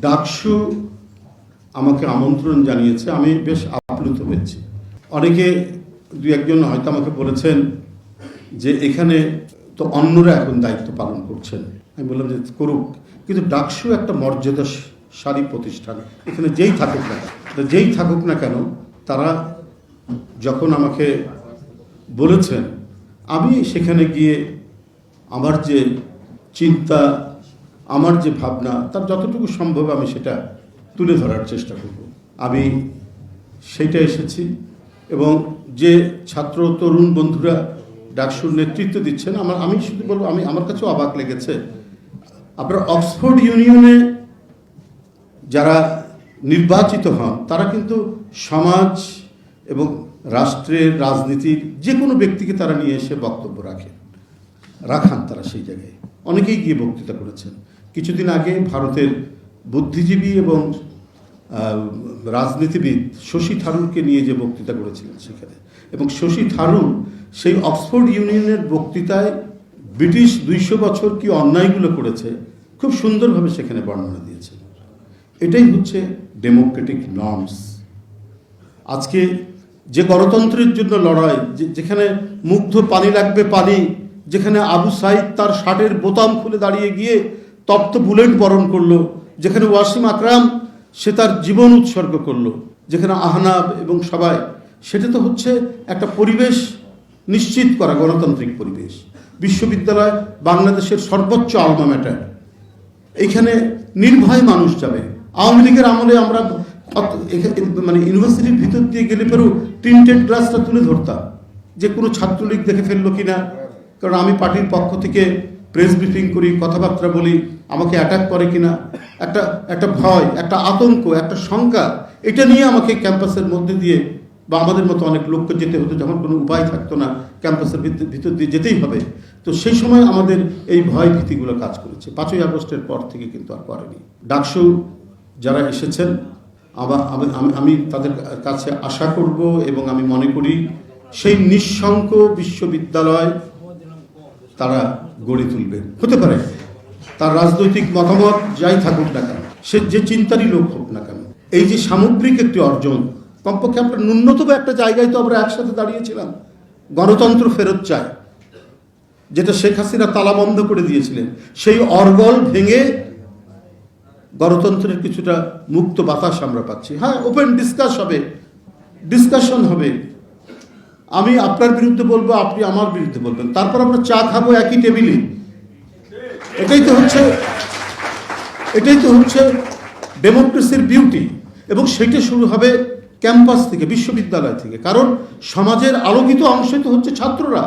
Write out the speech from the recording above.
ডাকসু আমাকে আমন্ত্রণ জানিয়েছে, আমি বেশ আপ্লুত হয়েছি। অনেকে দু একজন হয়তো আমাকে বলেছেন যে এখানে তো অন্যরা এখন দায়িত্ব পালন করছেন। আমি বললাম যে করুক, কিন্তু ডাকসু একটা মর্যাদাশালী প্রতিষ্ঠান, এখানে যেই থাকুক না কেন তারা যখন আমাকে বলেছেন, আমি সেখানে গিয়ে আমার যে চিন্তা, আমার যে ভাবনা, তার যতটুকু সম্ভব আমি সেটা তুলে ধরার চেষ্টা করব। আমি সেইটা এসেছি এবং যে ছাত্র তরুণ বন্ধুরা ডাকসুর নেতৃত্ব দিচ্ছেন, আমি শুধু বলবো, আমার কাছেও অবাক লেগেছে। আপনার অক্সফোর্ড ইউনিয়নে যারা নির্বাচিত হন তারা কিন্তু সমাজ এবং রাষ্ট্রের রাজনীতির যে কোনো ব্যক্তিকে তারা নিয়ে এসে বক্তব্য রাখান তারা সেই জায়গায় অনেকেই গিয়ে বক্তৃতা করেছেন। কিছুদিন আগে ভারতের বুদ্ধিজীবী এবং রাজনীতিবিদ শশী থারুরকে নিয়ে যে বক্তৃতা করেছিলেন সেখানে, এবং শশী থারুর সেই অক্সফোর্ড ইউনিয়নের বক্তৃতায় ব্রিটিশ 200 বছর কি অন্যায়গুলো করেছে খুব সুন্দরভাবে সেখানে বর্ণনা দিয়েছে। এটাই হচ্ছে ডেমোক্রেটিক নর্মস। আজকে যে গণতন্ত্রের জন্য লড়াই, যেখানে মুগ্ধ পানি লাগবে পানি, যেখানে আবু সাইদ তার শার্টের বোতাম খুলে দাঁড়িয়ে গিয়ে তপ্ত বুলেট বরণ করলো, যেখানে ওয়াসিম আকরাম সে তার জীবন উৎসর্গ করলো, যেখানে আহনাব এবং সবাই, সেটা তো হচ্ছে একটা পরিবেশ নিশ্চিত করা, গণতান্ত্রিক পরিবেশ। বিশ্ববিদ্যালয় বাংলাদেশের সর্বোচ্চ আলমা ম্যাটার, এইখানে নির্ভয় মানুষ যাবে। আওয়ামী লীগের আমলে আমরা মানে ইউনিভার্সিটির ভিতর দিয়ে গেলে পরেও প্রিন্টেড গ্লাসটা তুলে ধরতাম যে কোনো ছাত্রলীগ দেখে ফেললো কিনা, কারণ আমি পার্টির পক্ষ থেকে প্রেস ব্রিফিং করি, কথাবার্তা বলি, আমাকে অ্যাটাক করে কিনা, একটা ভয়, একটা আতঙ্ক, একটা শঙ্কা, এটা নিয়ে আমাকে ক্যাম্পাসের মধ্যে দিয়ে বা আমাদের মতো অনেক লোককে যেতে হতো, যখন কোনো উপায় থাকতো না, ক্যাম্পাসের ভিতর দিয়ে যেতেই হবে। তো সেই সময় আমাদের এই ভয় ভীতিগুলো কাজ করেছে। 5ই আগস্টের পর থেকে কিন্তু আর করেনি। ডাকসু যারা এসেছেন, আমি তাদের কাছে আশা করব এবং আমি মনে করি সেই নিঃশঙ্ক বিশ্ববিদ্যালয় তারা গড়ে তুলবেন। হতে পারে তার রাজনৈতিক মতামত যাই থাকুক না কেন, সে যে চিন্তারই লোক হোক না কেন, এই যে সামগ্রিক একটি অর্জন, কমপক্ষে আমরা ন্যূনতম একটা জায়গায় তো আমরা একসাথে দাঁড়িয়েছিলাম। গণতন্ত্র ফেরত চায়, যেটা শেখ হাসিনা তালাবন্ধ করে দিয়েছিলেন, সেই অর্গল ভেঙে গণতন্ত্রের কিছুটা মুক্ত বাতাস আমরা পাচ্ছি। হ্যাঁ, ওপেন ডিসকাশন হবে। আমি আপনার বিরুদ্ধে বলবো, আপনি আমার বিরুদ্ধে বলবেন, তারপর আমরা চা খাবো একই টেবিলে। এটাই তো হচ্ছে ডেমোক্রেসির বিউটি। এবং সেটা শুরু হবে ক্যাম্পাস থেকে, বিশ্ববিদ্যালয় থেকে, কারণ সমাজের আলোকিত অংশ তো হচ্ছে ছাত্ররা।